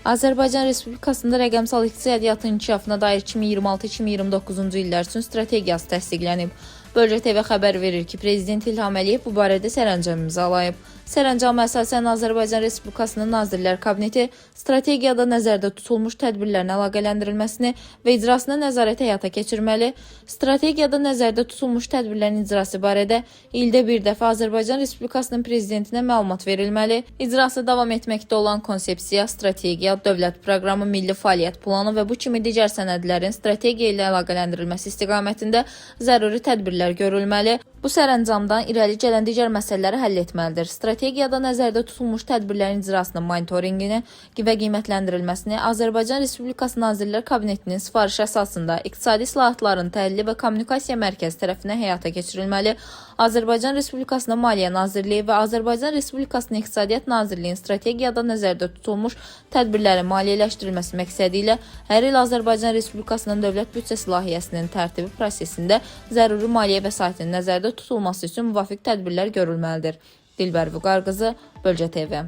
Azərbaycan Respublikasında rəqəmsal iqtisadiyyatın inkişafına dair 2026-2029-cu illər üçün strategiyası təsdiqlənib. Bölgə TV xəbər verir ki, Prezident İlham Əliyev bu barədə sərəncam imzalayıb. Sərəncama əsasən Azərbaycan Respublikasının Nazirlər Kabineti strategiyada nəzərdə tutulmuş tədbirlərin əlaqələndirilməsini və icrasına nəzarət həyata keçirməli, strategiyada nəzərdə tutulmuş tədbirlərin icrası barədə ildə bir dəfə Azərbaycan Respublikasının Prezidentinə məlumat verilməli, icrası davam etməkdə olan konsepsiya, strategiya, dövlət proqramı, milli fəaliyyət planı və bu kimi digər sənədlərin strategiya ilə əlaqələndirilməsi istiqamətində zəruri tədbirlər görülməli. Bu sərəncamdan irəli gələn digər məsələləri həll etməlidir. Strategiyada nəzərdə tutulmuş tədbirlərin icrasının monitorinqini və qiymətləndirilməsini Azərbaycan Respublikası Nazirlər Kabinetinin sifarişi əsasında iqtisadi islahatların təhlili və kommunikasiya mərkəzi tərəfindən həyata keçirilməli. Azərbaycan Respublikasının Maliyyə Nazirliyi və Azərbaycan Respublikasının İqtisadiyyat Nazirliyinin strategiyada nəzərdə tutulmuş tədbirlərin maliyyələşdirilməsi məqsədi ilə hər il Azərbaycan Respublikasının dövlət büdcəsi layihəsinin tərtibi prosesində zəruri maliyyə vəsaitinin nəzərdə tutulması üçün müvafiq tədbirlər görülməlidir. Dilbər Vüqar qızı, Bölgə TV.